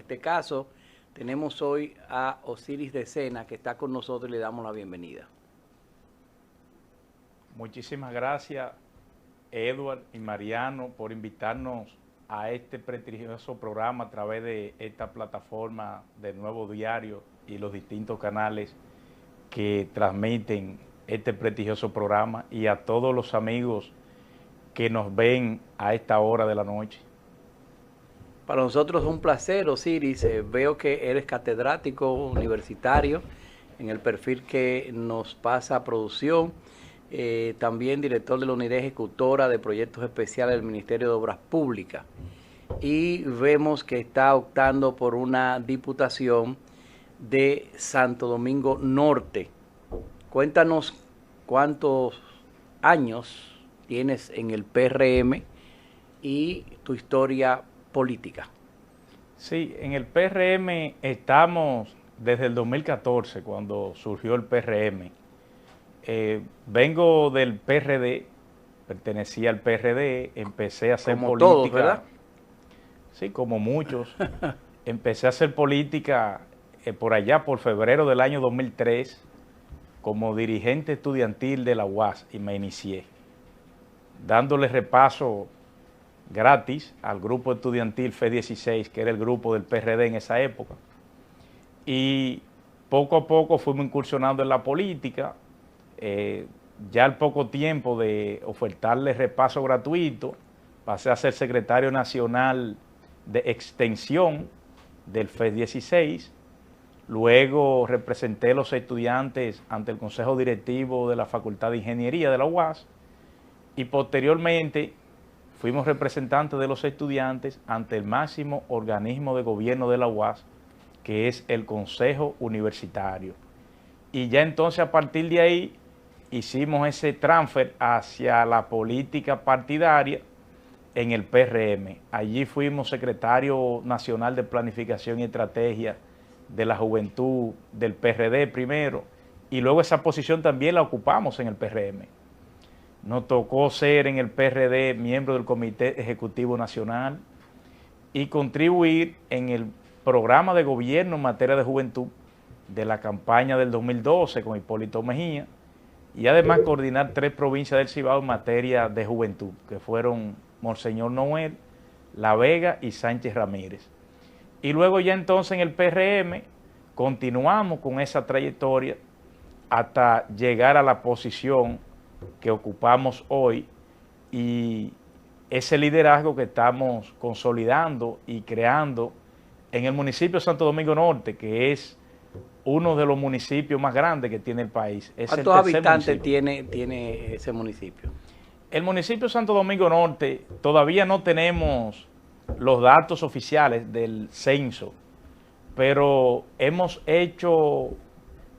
este caso, tenemos hoy a Osiris Decena, que está con nosotros y le damos la bienvenida. Muchísimas gracias, Edward y Mariano, por invitarnos a este prestigioso programa a través de esta plataforma de Nuevo Diario y los distintos canales que transmiten este prestigioso programa, y a todos los amigos que nos ven a esta hora de la noche. Para nosotros es un placer, Osiris. Veo que eres catedrático universitario en el perfil que nos pasa a producción. También director de la Unidad Ejecutora de Proyectos Especiales del Ministerio de Obras Públicas. Y vemos que está optando por una diputación de Santo Domingo Norte. Cuéntanos cuántos años tienes en el PRM y tu historia política. Sí, en el PRM estamos desde el 2014, cuando surgió el PRM. Vengo del PRD, pertenecía al PRD, empecé a hacer como política. Todos, ¿verdad? Sí, como muchos. Empecé a hacer política por allá, por febrero del año 2003, como dirigente estudiantil de la UAS, y me inicié, dándole repaso gratis al grupo estudiantil FE16, que era el grupo del PRD en esa época. Y poco a poco fuimos incursionando en la política. Ya al poco tiempo de ofertarle repaso gratuito, pasé a ser secretario nacional de extensión del FE16. Luego representé a los estudiantes ante el Consejo Directivo de la Facultad de Ingeniería de la UAS, y posteriormente fuimos representantes de los estudiantes ante el máximo organismo de gobierno de la UAS, que es el Consejo Universitario. Y ya entonces, a partir de ahí, hicimos ese transfer hacia la política partidaria en el PRM. Allí fuimos secretario nacional de Planificación y Estrategia de la Juventud del PRD primero, y luego esa posición también la ocupamos en el PRM. Nos tocó ser en el PRD miembro del Comité Ejecutivo Nacional y contribuir en el programa de gobierno en materia de juventud de la campaña del 2012 con Hipólito Mejía, y además coordinar 3 provincias del Cibao en materia de juventud, que fueron Monseñor Noel, La Vega y Sánchez Ramírez. Y luego ya entonces en el PRM continuamos con esa trayectoria hasta llegar a la posición que ocupamos hoy, y ese liderazgo que estamos consolidando y creando en el municipio de Santo Domingo Norte, que es uno de los municipios más grandes que tiene el país. ¿Cuántos habitantes tiene ese municipio? El municipio de Santo Domingo Norte, todavía no tenemos los datos oficiales del censo, pero hemos hecho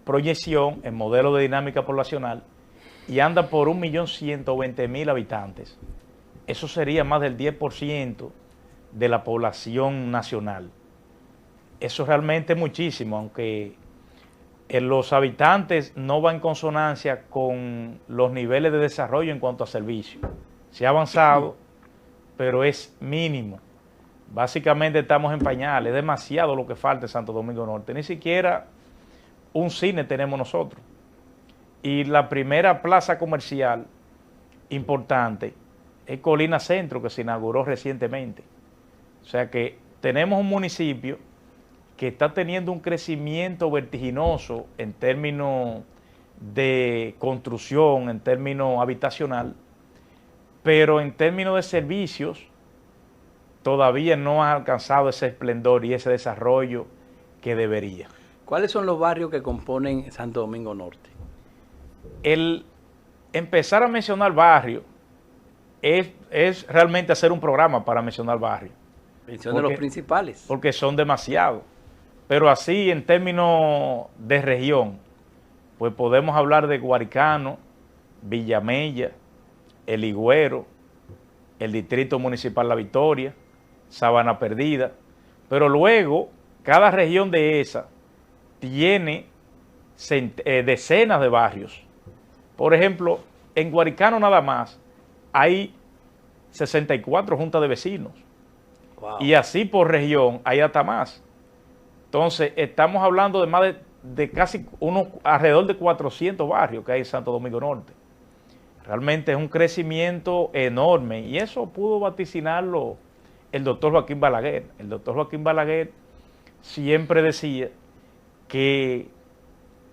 proyección en modelo de dinámica poblacional y anda por 1.120.000 habitantes. Eso sería más del 10% de la población nacional. Eso realmente es muchísimo, aunque los habitantes no van en consonancia con los niveles de desarrollo en cuanto a servicios. Se ha avanzado, pero es mínimo. Básicamente estamos en pañales, es demasiado lo que falta en Santo Domingo Norte. Ni siquiera un cine tenemos nosotros. Y la primera plaza comercial importante es Colina Centro, que se inauguró recientemente. O sea que tenemos un municipio que está teniendo un crecimiento vertiginoso en términos de construcción, en términos habitacional, pero en términos de servicios todavía no ha alcanzado ese esplendor y ese desarrollo que debería. ¿Cuáles son los barrios que componen Santo Domingo Norte? El empezar a mencionar barrios es realmente hacer un programa para mencionar barrios. Mencione los principales. Porque son demasiados. Pero así, en términos de región, pues podemos hablar de Guaricano, Villamella, El Higüero, el Distrito Municipal La Victoria, Sabana Perdida. Pero luego, cada región de esa tiene decenas de barrios. Por ejemplo, en Guaricano nada más hay 64 juntas de vecinos. Wow. Y así por región hay hasta más. Entonces, estamos hablando de más de casi alrededor de 400 barrios que hay en Santo Domingo Norte. Realmente es un crecimiento enorme y eso pudo vaticinarlo el doctor Joaquín Balaguer. El doctor Joaquín Balaguer siempre decía que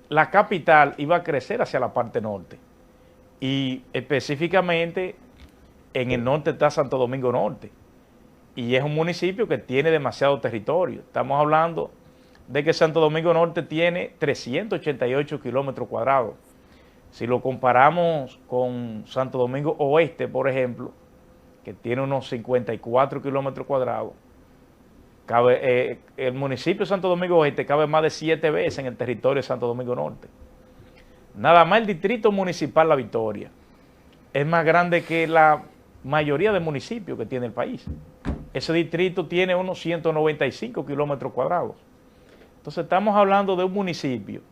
la capital iba a crecer hacia la parte norte y específicamente en el norte está Santo Domingo Norte y es un municipio que tiene demasiado territorio. Estamos hablando de que Santo Domingo Norte tiene 388 kilómetros cuadrados. Si lo comparamos con Santo Domingo Oeste, por ejemplo, que tiene unos 54 kilómetros cuadrados, el municipio de Santo Domingo Oeste cabe más de 7 veces en el territorio de Santo Domingo Norte. Nada más el distrito municipal La Victoria es más grande que la mayoría de municipios que tiene el país. Ese distrito tiene unos 195 kilómetros cuadrados. Entonces estamos hablando de un municipio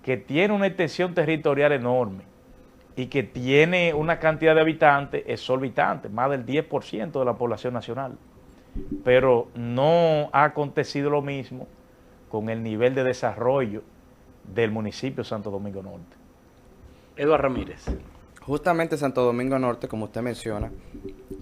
que tiene una extensión territorial enorme y que tiene una cantidad de habitantes exorbitante, más del 10% de la población nacional. Pero no ha acontecido lo mismo con el nivel de desarrollo del municipio de Santo Domingo Norte. Eduardo Ramírez. Justamente Santo Domingo Norte, como usted menciona,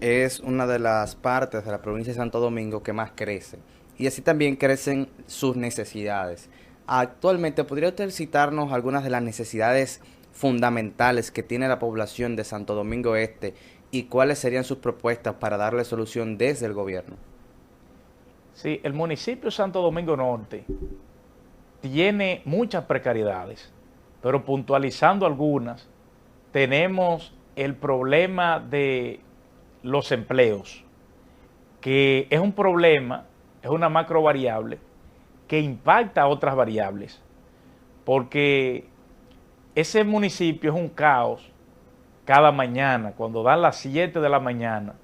es una de las partes de la provincia de Santo Domingo que más crece. Y así también crecen sus necesidades. Actualmente, ¿podría usted citarnos algunas de las necesidades fundamentales que tiene la población de Santo Domingo Este y cuáles serían sus propuestas para darle solución desde el gobierno? Sí, el municipio de Santo Domingo Norte tiene muchas precariedades, pero puntualizando algunas, tenemos el problema de los empleos, que es un problema, es una macro variable que impacta a otras variables, porque ese municipio es un caos cada mañana. Cuando dan las 7 de la mañana,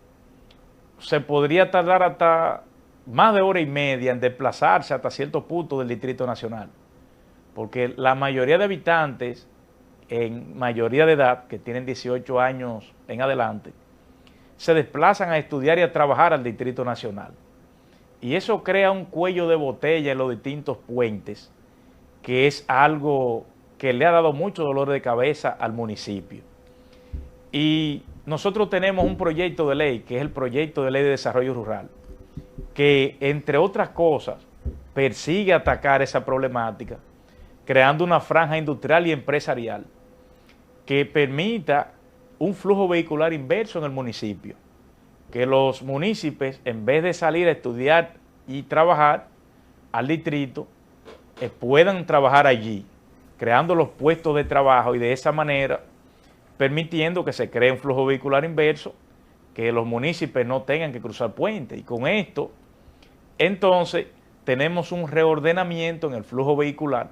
se podría tardar hasta más de hora y media en desplazarse hasta ciertos puntos del Distrito Nacional, porque la mayoría de habitantes, en mayoría de edad, que tienen 18 años en adelante, se desplazan a estudiar y a trabajar al Distrito Nacional. Y eso crea un cuello de botella en los distintos puentes, que es algo que le ha dado mucho dolor de cabeza al municipio. Y nosotros tenemos un proyecto de ley, que es el proyecto de ley de desarrollo rural, que entre otras cosas persigue atacar esa problemática, creando una franja industrial y empresarial que permita un flujo vehicular inverso en el municipio, que los municipios, en vez de salir a estudiar y trabajar al distrito, puedan trabajar allí, creando los puestos de trabajo y de esa manera permitiendo que se cree un flujo vehicular inverso, que los municipios no tengan que cruzar puentes. Y con esto, entonces, tenemos un reordenamiento en el flujo vehicular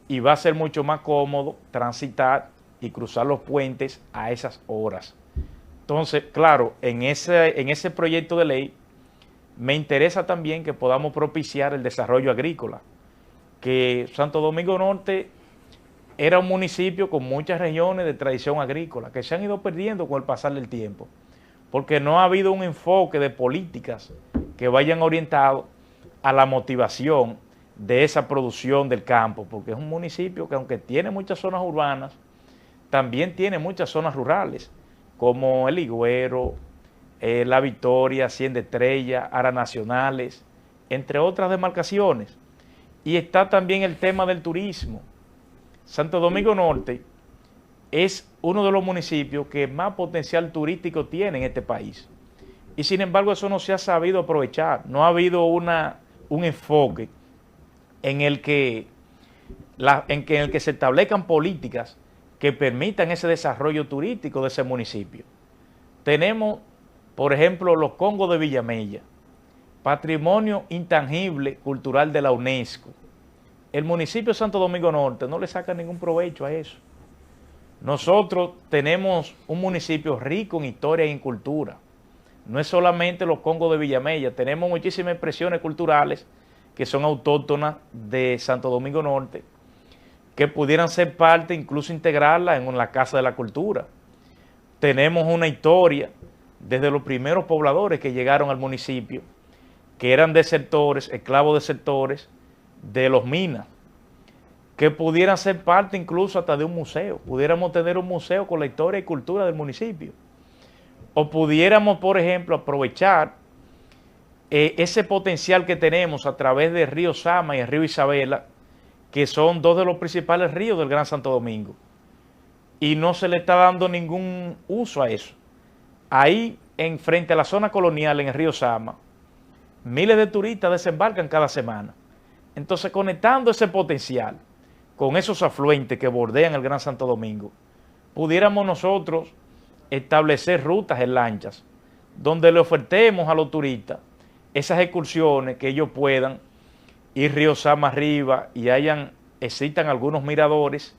y va a ser mucho más cómodo transitar y cruzar los puentes a esas horas. Entonces, claro, en ese proyecto de ley me interesa también que podamos propiciar el desarrollo agrícola, que Santo Domingo Norte era un municipio con muchas regiones de tradición agrícola que se han ido perdiendo con el pasar del tiempo, porque no ha habido un enfoque de políticas que vayan orientados a la motivación de esa producción del campo, porque es un municipio que aunque tiene muchas zonas urbanas, también tiene muchas zonas rurales, como El Higüero, La Victoria, Hacienda Estrella, Aras Nacionales, entre otras demarcaciones. Y está también el tema del turismo. Santo Domingo Norte es uno de los municipios que más potencial turístico tiene en este país. Y sin embargo eso no se ha sabido aprovechar. No ha habido un enfoque en el que se establezcan políticas que permitan ese desarrollo turístico de ese municipio. Tenemos, por ejemplo, los Congos de Villamella, patrimonio intangible cultural de la UNESCO. El municipio de Santo Domingo Norte no le saca ningún provecho a eso. Nosotros tenemos un municipio rico en historia y en cultura. No es solamente los Congos de Villamella, tenemos muchísimas expresiones culturales que son autóctonas de Santo Domingo Norte, que pudieran ser parte, incluso integrarla en la Casa de la Cultura. Tenemos una historia desde los primeros pobladores que llegaron al municipio, que eran desertores, esclavos desertores, de los minas, que pudieran ser parte incluso hasta de un museo. Pudiéramos tener un museo con la historia y cultura del municipio. O pudiéramos, por ejemplo, aprovechar ese potencial que tenemos a través del río Sama y el río Isabela, que son dos de los principales ríos del Gran Santo Domingo. Y no se le está dando ningún uso a eso. Ahí, frente a la zona colonial, en el río Sama, miles de turistas desembarcan cada semana. Entonces, conectando ese potencial con esos afluentes que bordean el Gran Santo Domingo, pudiéramos nosotros establecer rutas en lanchas donde le ofertemos a los turistas esas excursiones, que ellos puedan ir río Sama arriba y existan algunos miradores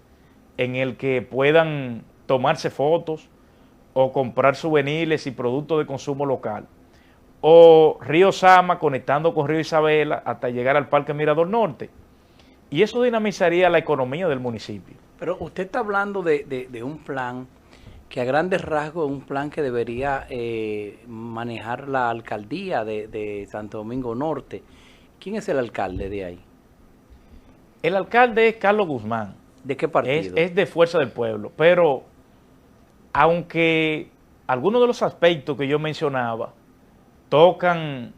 en el que puedan tomarse fotos o comprar souvenirs y productos de consumo local. O río Sama conectando con río Isabela hasta llegar al Parque Mirador Norte. Y eso dinamizaría la economía del municipio. Pero usted está hablando de un plan que a grandes rasgos es un plan que debería manejar la alcaldía de Santo Domingo Norte. ¿Quién es el alcalde de ahí? El alcalde es Carlos Guzmán. ¿De qué partido? Es de Fuerza del Pueblo, pero aunque algunos de los aspectos que yo mencionaba tocan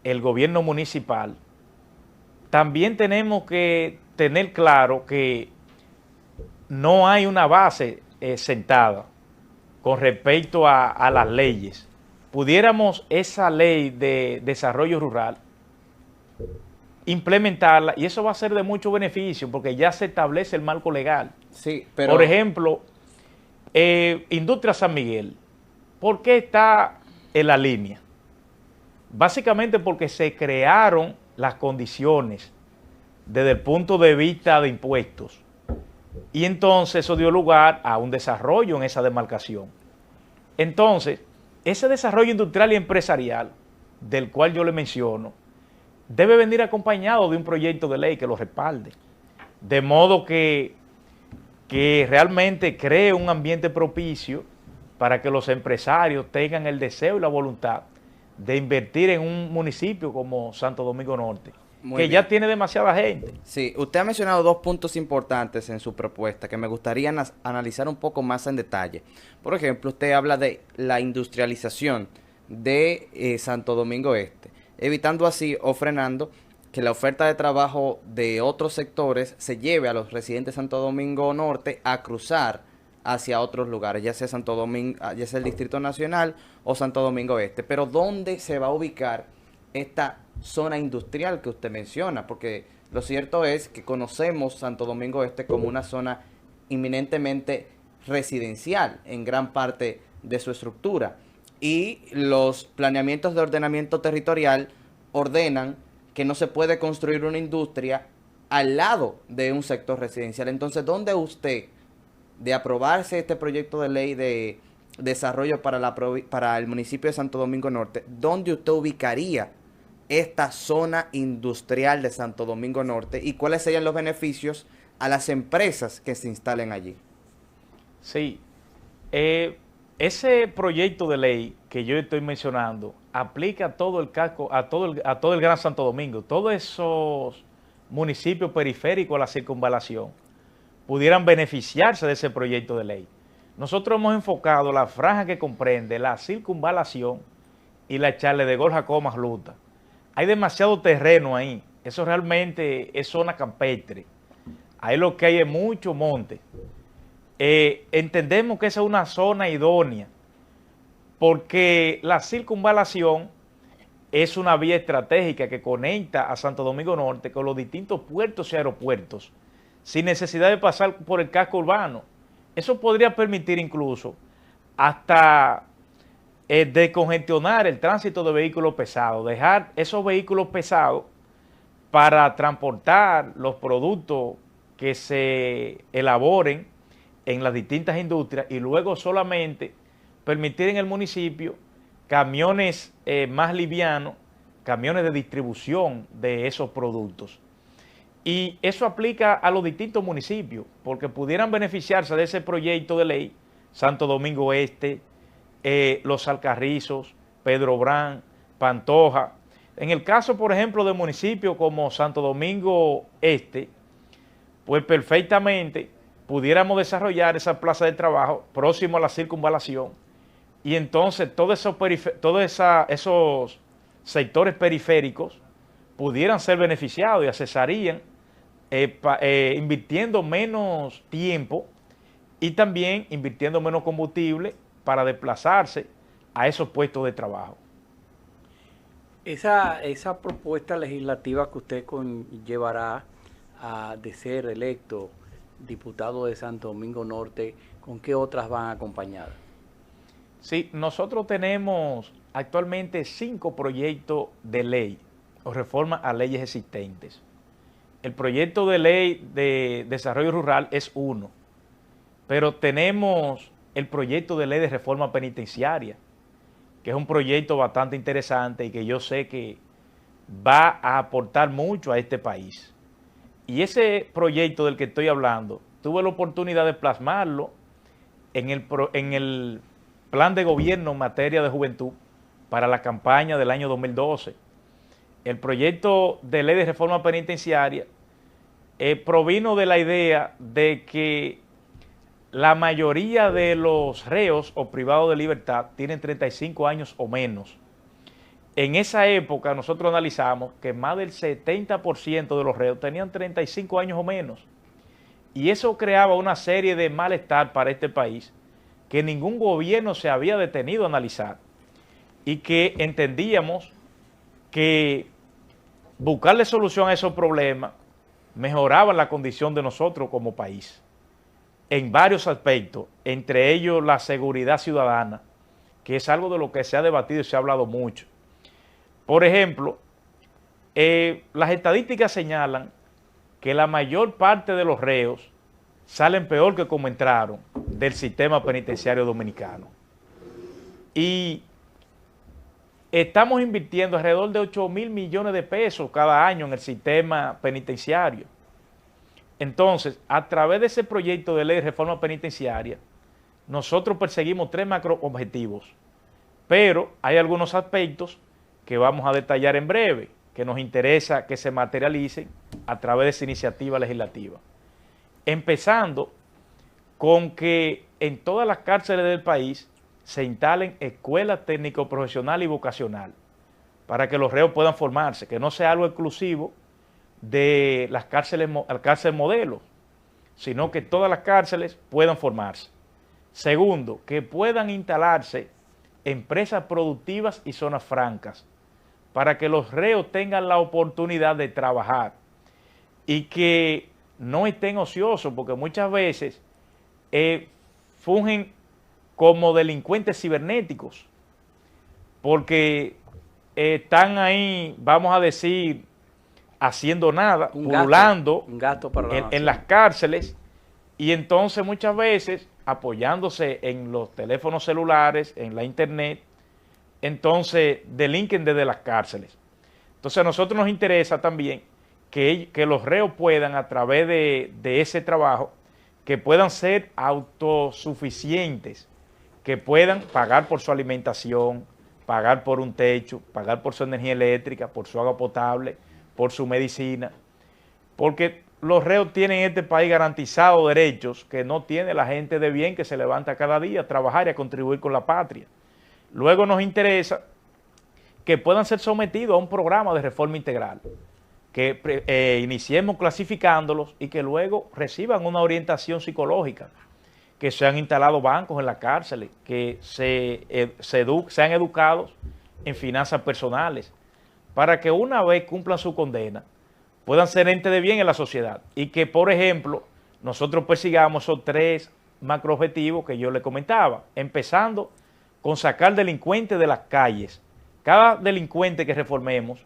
el gobierno municipal, también tenemos que tener claro que no hay una base sentada con respecto a las leyes. Pudiéramos esa ley de desarrollo rural implementarla, y eso va a ser de mucho beneficio porque ya se establece el marco legal. Sí, pero... Por ejemplo, Industria San Miguel, ¿por qué está en la línea? Básicamente porque se crearon las condiciones desde el punto de vista de impuestos, y entonces eso dio lugar a un desarrollo en esa demarcación. Entonces, ese desarrollo industrial y empresarial del cual yo le menciono debe venir acompañado de un proyecto de ley que lo respalde, de modo que realmente cree un ambiente propicio para que los empresarios tengan el deseo y la voluntad de invertir en un municipio como Santo Domingo Norte, Muy que bien. ya tiene demasiada gente. Sí, usted ha mencionado dos puntos importantes en su propuesta que me gustaría analizar un poco más en detalle. Por ejemplo, usted habla de la industrialización de Santo Domingo Este, evitando así o frenando que la oferta de trabajo de otros sectores se lleve a los residentes de Santo Domingo Norte a cruzar hacia otros lugares, ya sea Santo Domingo, ya sea el Distrito Nacional o Santo Domingo Este. Pero ¿dónde se va a ubicar esta zona industrial que usted menciona? Porque lo cierto es que conocemos Santo Domingo Este como una zona eminentemente residencial en gran parte de su estructura, y los planeamientos de ordenamiento territorial ordenan que no se puede construir una industria al lado de un sector residencial. Entonces, ¿dónde usted, de aprobarse este proyecto de ley de desarrollo para el municipio de Santo Domingo Norte, dónde usted ubicaría esta zona industrial de Santo Domingo Norte y cuáles serían los beneficios a las empresas que se instalen allí? Sí, ese proyecto de ley que yo estoy mencionando aplica a todo el casco, a todo el Gran Santo Domingo. Todos esos municipios periféricos a la circunvalación pudieran beneficiarse de ese proyecto de ley. Nosotros hemos enfocado la franja que comprende la circunvalación y la Charle de Gol Jacomas Luta. Hay demasiado terreno ahí. Eso realmente es zona campestre. Ahí lo que hay es mucho monte. Entendemos que esa es una zona idónea porque la circunvalación es una vía estratégica que conecta a Santo Domingo Norte con los distintos puertos y aeropuertos sin necesidad de pasar por el casco urbano. Eso podría permitir incluso hasta descongestionar el tránsito de vehículos pesados, dejar esos vehículos pesados para transportar los productos que se elaboren en las distintas industrias y luego solamente permitir en el municipio camiones más livianos, camiones de distribución de esos productos. Y eso aplica a los distintos municipios, porque pudieran beneficiarse de ese proyecto de ley Santo Domingo Este, Los Alcarrizos, Pedro Brán, Pantoja, En el caso, por ejemplo, de municipios como Santo Domingo Este, pues perfectamente pudiéramos desarrollar esa plaza de trabajo próximo a la circunvalación y entonces esos sectores periféricos pudieran ser beneficiados y accesarían invirtiendo menos tiempo y también invirtiendo menos combustible para desplazarse a esos puestos de trabajo. Esa propuesta legislativa que usted llevará de ser electo diputado de Santo Domingo Norte, ¿con qué otras van acompañadas? Sí, nosotros tenemos actualmente 5 proyectos de ley o reforma a leyes existentes. El proyecto de ley de desarrollo rural es uno, pero tenemos el proyecto de ley de reforma penitenciaria, que es un proyecto bastante interesante y que yo sé que va a aportar mucho a este país. Y ese proyecto del que estoy hablando, tuve la oportunidad de plasmarlo en el plan de gobierno en materia de juventud para la campaña del año 2012. El proyecto de ley de reforma penitenciaria provino de la idea de que la mayoría de los reos o privados de libertad tienen 35 años o menos. En esa época nosotros analizamos que más del 70% de los reos tenían 35 años o menos. Y eso creaba una serie de malestar para este país que ningún gobierno se había detenido a analizar y que entendíamos que buscarle solución a esos problemas mejoraba la condición de nosotros como país en varios aspectos, entre ellos la seguridad ciudadana, que es algo de lo que se ha debatido y se ha hablado mucho. Por ejemplo, las estadísticas señalan que la mayor parte de los reos salen peor que como entraron del sistema penitenciario dominicano. Y estamos invirtiendo alrededor de 8.000 millones de pesos cada año en el sistema penitenciario. Entonces, a través de ese proyecto de ley de reforma penitenciaria, nosotros perseguimos 3 macro objetivos, pero hay algunos aspectos que vamos a detallar en breve, que nos interesa que se materialicen a través de esa iniciativa legislativa. Empezando con que en todas las cárceles del país se instalen escuelas técnico-profesional y vocacional para que los reos puedan formarse, que no sea algo exclusivo de las cárceles modelo, sino que todas las cárceles puedan formarse. Segundo, que puedan instalarse empresas productivas y zonas francas para que los reos tengan la oportunidad de trabajar y que no estén ociosos, porque muchas veces fungen como delincuentes cibernéticos, porque están ahí, vamos a decir, haciendo nada, pululando en las cárceles, y entonces muchas veces apoyándose en los teléfonos celulares, en la internet, entonces delinquen desde las cárceles. Entonces a nosotros nos interesa también que los reos puedan, a través de ese trabajo, que puedan ser autosuficientes, que puedan pagar por su alimentación, pagar por un techo, pagar por su energía eléctrica, por su agua potable, por su medicina, porque los reos tienen en este país garantizados derechos que no tiene la gente de bien que se levanta cada día a trabajar y a contribuir con la patria. Luego nos interesa que puedan ser sometidos a un programa de reforma integral, que iniciemos clasificándolos y que luego reciban una orientación psicológica, que sean instalados bancos en las cárceles, que sean educados en finanzas personales, para que una vez cumplan su condena, puedan ser entes de bien en la sociedad y que, por ejemplo, nosotros persigamos esos 3 macroobjetivos que yo le comentaba, empezando con sacar delincuentes de las calles. Cada delincuente que reformemos,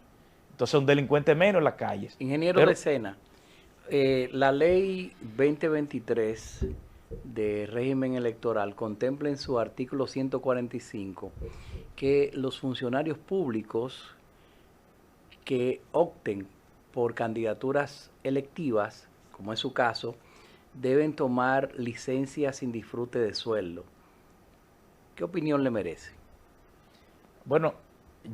entonces un delincuente menos en las calles. Ingeniero Decena, la ley 2023 de régimen electoral contempla en su artículo 145 que los funcionarios públicos que opten por candidaturas electivas, como es su caso, deben tomar licencia sin disfrute de sueldo. ¿Qué opinión le merece? Bueno,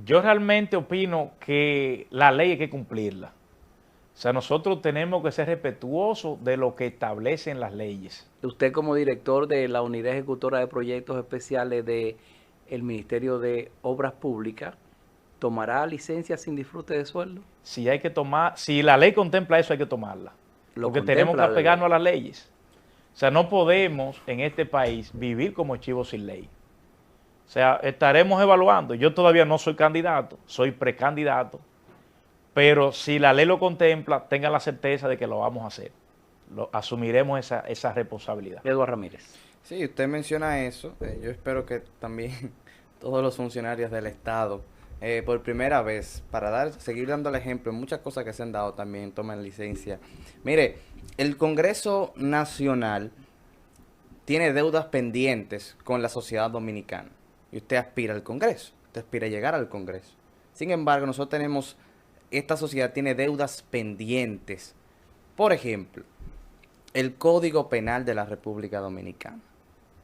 yo realmente opino que la ley hay que cumplirla. O sea, nosotros tenemos que ser respetuosos de lo que establecen las leyes. Usted como director de la Unidad Ejecutora de Proyectos Especiales del Ministerio de Obras Públicas, ¿tomará licencia sin disfrute de sueldo? Si hay que tomar, si la ley contempla eso, hay que tomarla. Porque tenemos que apegarnos a las leyes. O sea, no podemos en este país vivir como chivos sin ley. O sea, estaremos evaluando. Yo todavía no soy candidato, soy precandidato. Pero si la ley lo contempla, tenga la certeza de que lo vamos a hacer. Asumiremos esa responsabilidad. Eduardo Ramírez. Sí, usted menciona eso. Yo espero que también todos los funcionarios del Estado, por primera vez, para seguir dando el ejemplo en muchas cosas que se han dado, también tomen licencia. Mire, el Congreso Nacional tiene deudas pendientes con la sociedad dominicana. Y usted aspira al Congreso, usted aspira a llegar al Congreso. Sin embargo, nosotros tenemos, esta sociedad tiene deudas pendientes. Por ejemplo, el Código Penal de la República Dominicana,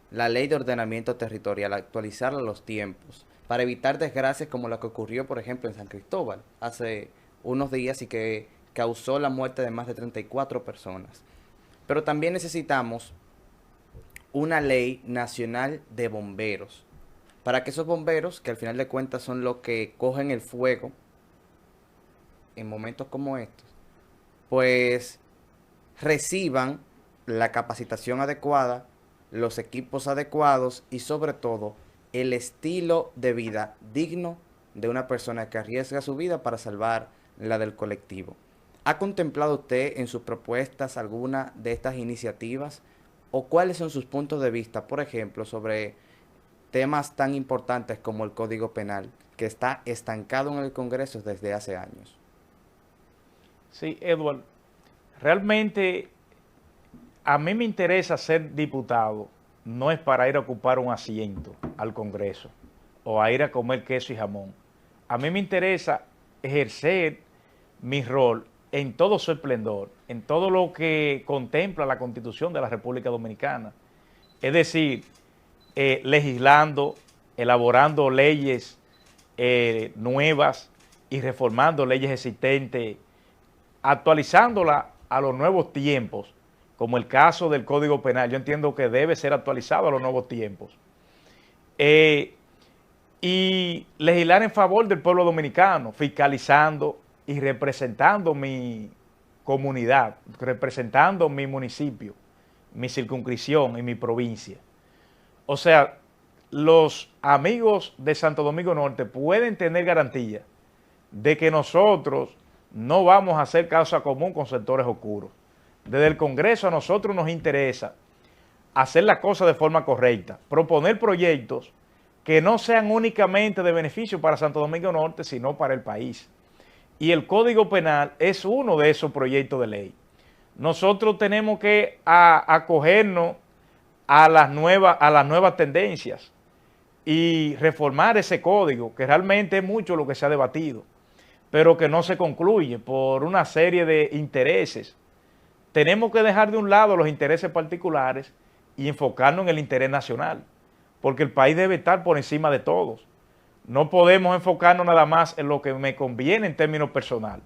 la Ley de Ordenamiento Territorial, actualizarla a los tiempos, para evitar desgracias como la que ocurrió, por ejemplo, en San Cristóbal hace unos días y que causó la muerte de más de 34 personas. Pero también necesitamos una ley nacional de bomberos, para que esos bomberos, que al final de cuentas son los que cogen el fuego en momentos como estos, pues reciban la capacitación adecuada, los equipos adecuados y sobre todo el estilo de vida digno de una persona que arriesga su vida para salvar la del colectivo. ¿Ha contemplado usted en sus propuestas alguna de estas iniciativas? ¿O cuáles son sus puntos de vista, por ejemplo, sobre temas tan importantes como el Código Penal, que está estancado en el Congreso desde hace años? Sí, Edward, realmente a mí me interesa ser diputado, no es para ir a ocupar un asiento al Congreso o a ir a comer queso y jamón. A mí me interesa ejercer mi rol en todo su esplendor, en todo lo que contempla la Constitución de la República Dominicana. Es decir, legislando, elaborando leyes nuevas y reformando leyes existentes, actualizándolas a los nuevos tiempos, como el caso del Código Penal. Yo entiendo que debe ser actualizado a los nuevos tiempos. Y legislar en favor del pueblo dominicano, fiscalizando y representando mi comunidad, representando mi municipio, mi circunscripción y mi provincia. O sea, los amigos de Santo Domingo Norte pueden tener garantía de que nosotros no vamos a hacer causa común con sectores oscuros. Desde el Congreso a nosotros nos interesa hacer la cosa de forma correcta, proponer proyectos que no sean únicamente de beneficio para Santo Domingo Norte, sino para el país. Y el Código Penal es uno de esos proyectos de ley. Nosotros tenemos que acogernos a las nuevas tendencias y reformar ese código, que realmente es mucho lo que se ha debatido, pero que no se concluye por una serie de intereses. Tenemos que dejar de un lado los intereses particulares y enfocarnos en el interés nacional, porque el país debe estar por encima de todos. No podemos enfocarnos nada más en lo que me conviene en términos personales.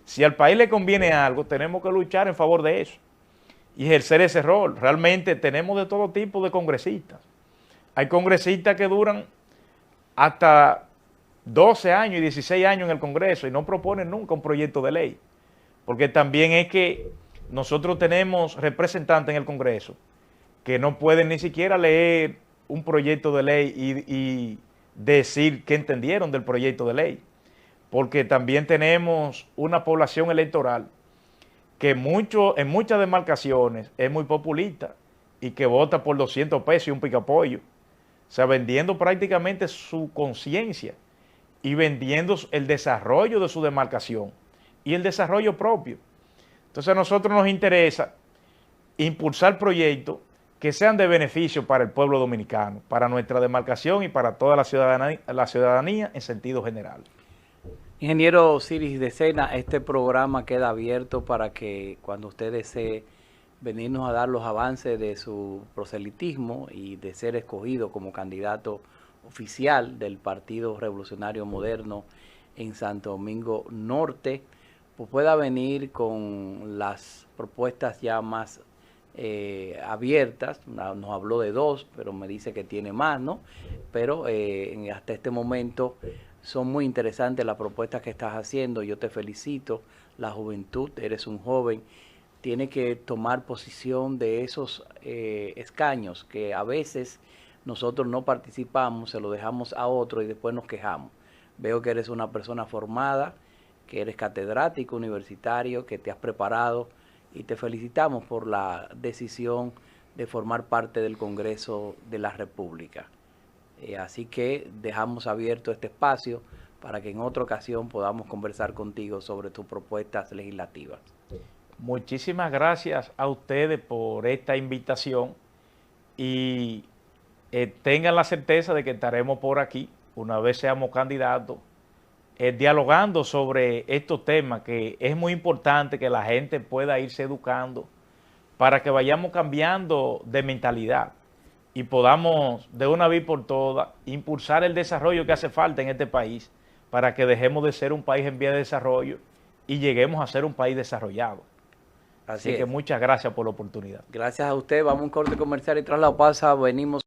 Si al país le conviene algo, tenemos que luchar en favor de eso y ejercer ese rol. Realmente tenemos de todo tipo de congresistas. Hay congresistas que duran hasta 12 años y 16 años en el Congreso y no proponen nunca un proyecto de ley, porque también es que nosotros tenemos representantes en el Congreso que no pueden ni siquiera leer un proyecto de ley y decir qué entendieron del proyecto de ley, porque también tenemos una población electoral que en muchas demarcaciones es muy populista y que vota por 200 pesos y un picapollo, o sea, vendiendo prácticamente su conciencia y vendiendo el desarrollo de su demarcación y el desarrollo propio. Entonces a nosotros nos interesa impulsar proyectos que sean de beneficio para el pueblo dominicano, para nuestra demarcación y para toda la ciudadanía en sentido general. Ingeniero Osiris de Sena, este programa queda abierto para que cuando usted desee venirnos a dar los avances de su proselitismo y de ser escogido como candidato oficial del Partido Revolucionario Moderno en Santo Domingo Norte, pues pueda venir con las propuestas ya más abiertas. Nos habló de 2, pero me dice que tiene más, ¿no? Pero hasta este momento son muy interesantes las propuestas que estás haciendo. Yo te felicito. La juventud, eres un joven, tiene que tomar posición de esos escaños que a veces nosotros no participamos, se lo dejamos a otro y después nos quejamos. Veo que eres una persona formada, que eres catedrático universitario, que te has preparado, y te felicitamos por la decisión de formar parte del Congreso de la República. Así que dejamos abierto este espacio para que en otra ocasión podamos conversar contigo sobre tus propuestas legislativas. Muchísimas gracias a ustedes por esta invitación y tengan la certeza de que estaremos por aquí, una vez seamos candidatos, dialogando sobre estos temas, que es muy importante que la gente pueda irse educando para que vayamos cambiando de mentalidad y podamos de una vez por todas impulsar el desarrollo que hace falta en este país para que dejemos de ser un país en vía de desarrollo y lleguemos a ser un país desarrollado. Así que muchas gracias por la oportunidad. Gracias a usted. Vamos a un corte comercial y tras la pausa venimos.